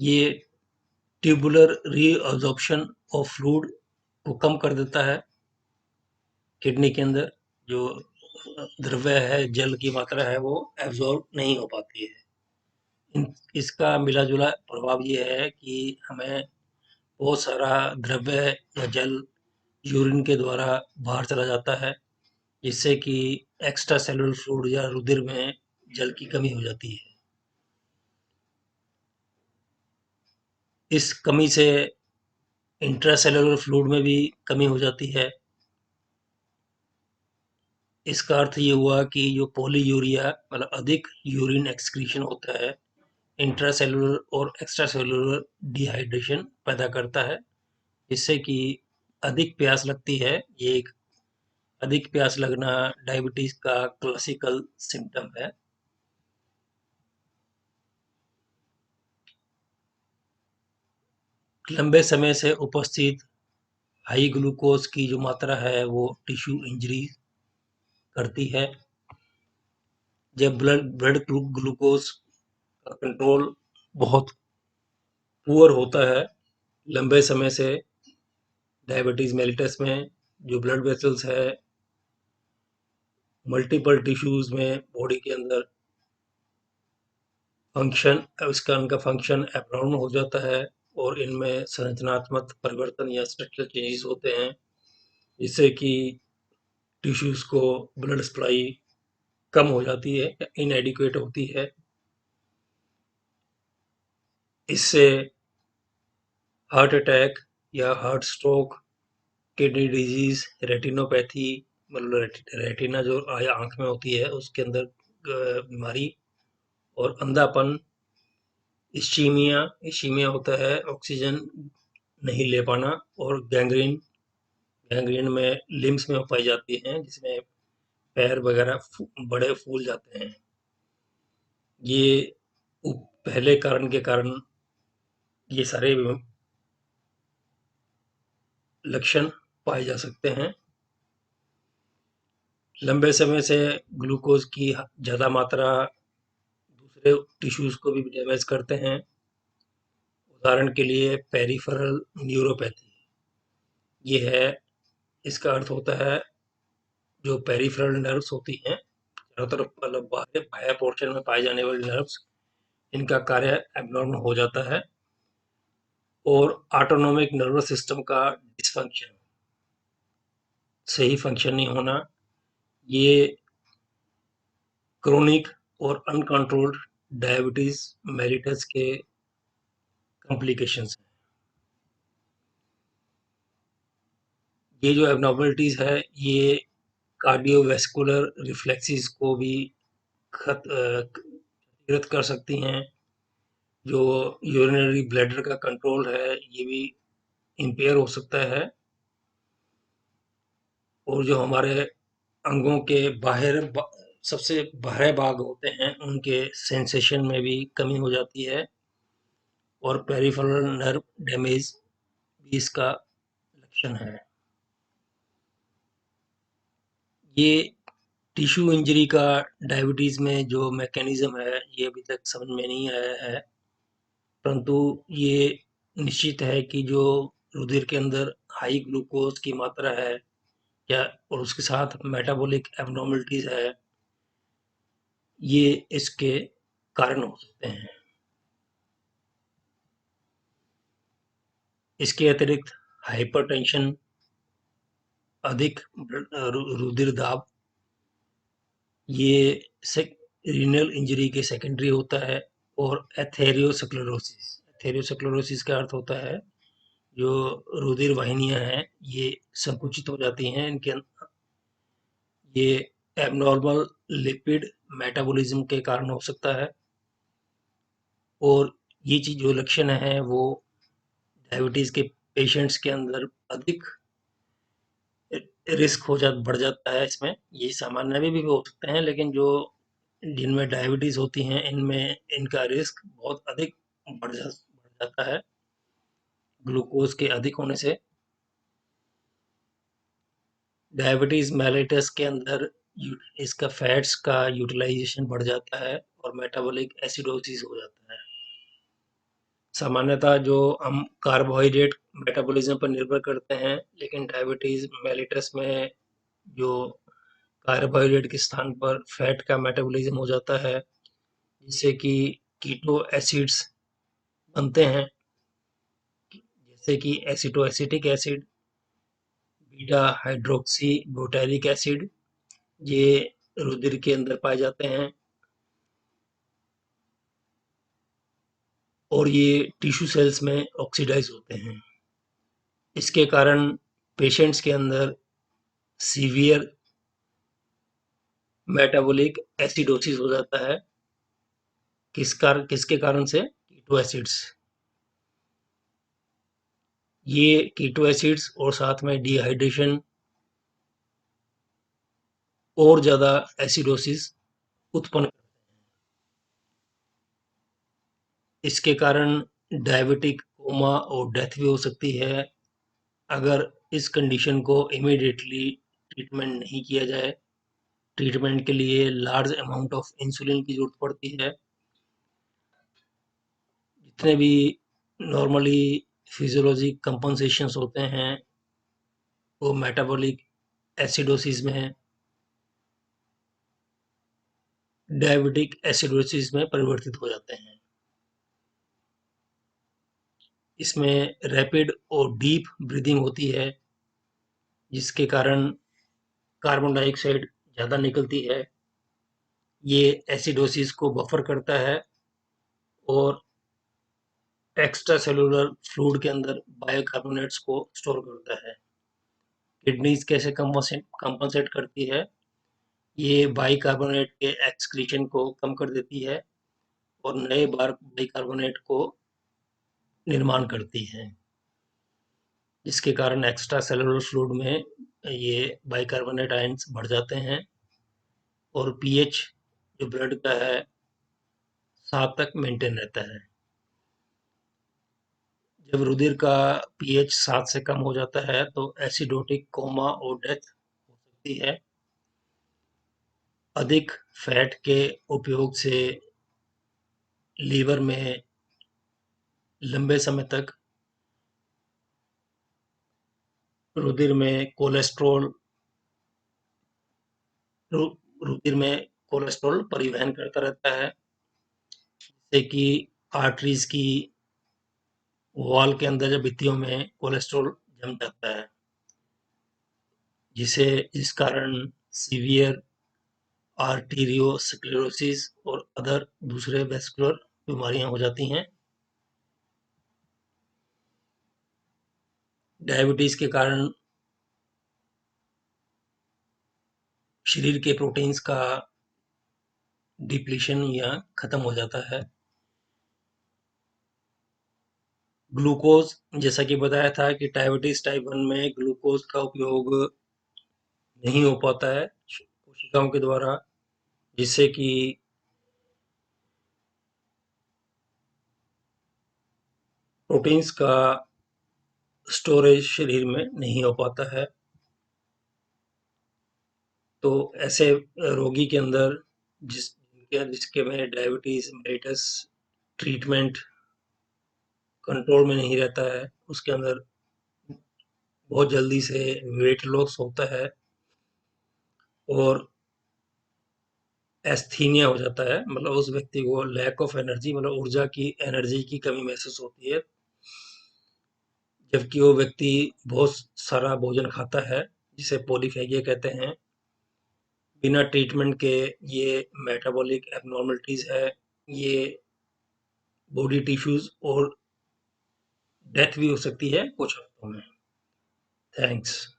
ये tubular reabsorption of fluid को कम कर देता है। किडनी के अंदर जो द्रव्य है, जल की मात्रा है, वो एब्जॉर्ब नहीं हो पाती है। इसका मिला-जुला प्रभाव ये है कि हमें बहुत सारा द्रव्य या जल यूरिन के द्वारा बाहर चला जाता है, जिससे कि एक्स्ट्रा सेलुलर फ्लूइड या रुधिर में जल की कमी हो जाती है। इस कमी से इंट्रासेलुलर फ्लूइड में भी कमी हो जाती है। इसका अर्थ ये हुआ कि जो पॉलीयूरिया मतलब अधिक यूरिन एक्सक्रीशन होता है, इंट्रासेलुलर और एक्स्ट्रासेलुलर डिहाइड्रेशन पैदा करता है, जिससे कि अधिक प्यास लगती है। ये एक अधिक प्यास लगना डायबिटीज का क्लासिकल सिम्टम है। लंबे समय से उपस्थित हाई ग्लूकोज की जो मात्रा है वो टिश्यू इंजरी करती है। जब ब्लड ग्लूकोज का कंट्रोल बहुत पुअर होता है लंबे समय से, डायबिटीज मेलिटस में जो ब्लड वेसल्स है मल्टीपल टिश्यूज में बॉडी के अंदर उनका फंक्शन एब्नॉर्मल हो जाता है और इनमें संरचनात्मक परिवर्तन या स्ट्रक्चरल चेंजेस होते हैं, जिससे कि टिश्यूज को ब्लड सप्लाई कम हो जाती है या इनएडिक्वेट होती है। इससे हार्ट अटैक या heart stroke, kidney disease, retinopathy मतलब रेटिना जो आँख में होती है उसके अंदर बीमारी, और अंधापन, इश्चीमिया होता है ऑक्सीजन नहीं ले पाना, और गैंग्रीन में लिम्स में पाई जाती हैं, जिसमें पैर वगैरह बड़े फूल जाते हैं। ये पहले कारण के कारण ये सारे लक्षण पाए जा सकते हैं। लंबे समय से ग्लूकोज की ज़्यादा मात्रा दूसरे टिश्यूज को भी डैमेज करते हैं। उदाहरण के लिए पेरिफेरल न्यूरोपैथी ये है। इसका अर्थ होता है जो पेरिफेरल नर्व्स होती हैं चारों तरफ मतलब बाह्य पोर्शन में पाए जाने वाले नर्व्स, इनका कार्य एब्नॉर्मल हो जाता है। और ऑटोनोमिक नर्वस सिस्टम का डिसफंक्शन, सही फंक्शन नहीं होना, ये क्रोनिक और अनकंट्रोल्ड डायबिटीज मेलिटस के कॉम्प्लिकेशंस हैं। ये जो एबनॉर्मलिटीज है ये कार्डियोवैस्कुलर रिफ्लेक्सेस को भी क्षतिग्रस्त कर सकती हैं। जो यूरिनरी ब्लैडर का कंट्रोल है ये भी इम्पेयर हो सकता है, और जो हमारे अंगों के सबसे बाहरी भाग होते हैं उनके सेंसेशन में भी कमी हो जाती है, और पेरिफेरल नर्व डैमेज भी इसका लक्षण है। ये टिश्यू इंजरी का डायबिटीज में जो मैकेनिज्म है ये अभी तक समझ में नहीं आया है, परंतु ये निश्चित है कि जो रुधिर के अंदर हाई ग्लूकोज की मात्रा है या और उसके साथ मेटाबॉलिक एबनॉर्मलिटीज है, ये इसके कारण हो सकते हैं। इसके अतिरिक्त हाइपरटेंशन, अधिक रुधिर दाब, ये रीनल इंजरी के सेकेंडरी होता है। और एथेरियोस्क्लेरोसिस का अर्थ होता है जो रुधिर वाहिनियां हैं ये संकुचित हो जाती हैं, ये एबनॉर्मल लिपिड मेटाबॉलिज्म के कारण हो सकता है। और ये चीज जो लक्षण है वो डायबिटीज के पेशेंट्स के अंदर अधिक रिस्क बढ़ जाता है। इसमें ये सामान्य में भी हो सकते हैं, लेकिन जो जिनमें डायबिटीज होती हैं इनमें इनका रिस्क बहुत अधिक बढ़ जाता है ग्लूकोज के अधिक होने से। डायबिटीज मेलिटस के अंदर इसका फैट्स का यूटिलाइजेशन बढ़ जाता है और मेटाबॉलिक एसिडोसिस हो जाता है। सामान्यतः जो हम कार्बोहाइड्रेट मेटाबॉलिज्म पर निर्भर करते हैं, लेकिन डायबिटीज़ मेलिटस में जो कार्बोहाइड्रेट के स्थान पर फैट का मेटाबॉलिज्म हो जाता है, जिससे कि कीटो एसिड्स बनते हैं, जैसे कि एसिटोएसिटिक एसिड, बीटा हाइड्रोक्सी ब्यूटाइलिक एसिड, ये रुधिर के अंदर पाए जाते हैं और ये टिश्यू सेल्स में ऑक्सीडाइज होते हैं। इसके कारण पेशेंट्स के अंदर सीवियर मेटाबॉलिक एसिडोसिस हो जाता है। किसके कारण से? कीटो एसिड्स। ये कीटो एसिड्स और साथ में डिहाइड्रेशन और ज़्यादा एसिडोसिस उत्पन्न। इसके कारण डायबिटिक कोमा और डेथ भी हो सकती है अगर इस कंडीशन को इमीडिएटली ट्रीटमेंट नहीं किया जाए। ट्रीटमेंट के लिए लार्ज अमाउंट ऑफ इंसुलिन की ज़रूरत पड़ती है। जितने भी नॉर्मली फिजियोलॉजी कंपनसेशंस होते हैं, वो मेटाबॉलिक एसिडोसिस में डायबिटिक एसिडोसिस में परिवर्तित हो जाते हैं। इसमें रैपिड और डीप ब्रीदिंग होती है, जिसके कारण कार्बन डाइऑक्साइड ज़्यादा निकलती है। ये एसिडोसिस को बफर करता है और एक्स्ट्रा सेलुलर फ्लूइड के अंदर बाइकार्बोनेट्स को स्टोर करता है। किडनीज कैसे कंपनसेट करती है? ये बाइकार्बोनेट के एक्सक्रीशन को कम कर देती है और नए बाइकार्बोनेट को निर्माण करती है, जिसके कारण एक्स्ट्रा सेलुलर फ्लूइड में ये बाइकार्बोनेट आयंस बढ़ जाते हैं और पीएच जो ब्लड का है 7 तक मेंटेन रहता है। जब रुधिर का पीएच 7 से कम हो जाता है तो एसिडोटिक कोमा और डेथ हो सकती है। अधिक फैट के उपयोग से लीवर में लंबे समय तक रुधिर में कोलेस्ट्रॉल रुधिर में कोलेस्ट्रॉल परिवहन करता रहता है, जिससे कि आर्टरीज की वॉल के अंदर या भित्तियों में कोलेस्ट्रॉल जम जाता है, जिस कारण सीवियर आर्टीरियोस्क्लेरोसिस और अदर दूसरे वेस्कुलर बीमारियां हो जाती हैं। डायबिटीज के कारण शरीर के प्रोटीन्स का डिप्लीशन या खत्म हो जाता है। ग्लूकोज, जैसा कि बताया था कि डायबिटीज टाइप 1 में ग्लूकोज का उपयोग नहीं हो पाता है कोशिकाओं के द्वारा, जिससे कि प्रोटीन्स का स्टोरेज शरीर में नहीं हो पाता है। तो ऐसे रोगी के अंदर जिसके में डायबिटीज मेलिटस ट्रीटमेंट कंट्रोल में नहीं रहता है, उसके अंदर बहुत जल्दी से वेट लॉस होता है और एस्थीनिया हो जाता है, मतलब उस व्यक्ति को लैक ऑफ एनर्जी, मतलब ऊर्जा की एनर्जी की कमी महसूस होती है, जबकि वो व्यक्ति बहुत सारा भोजन खाता है, जिसे पॉलीफेगिया कहते हैं। बिना ट्रीटमेंट के ये मेटाबॉलिक एबनॉर्मलिटीज है, ये बॉडी टिश्यूज और डेथ भी हो सकती है कुछ हफ्तों में। थैंक्स।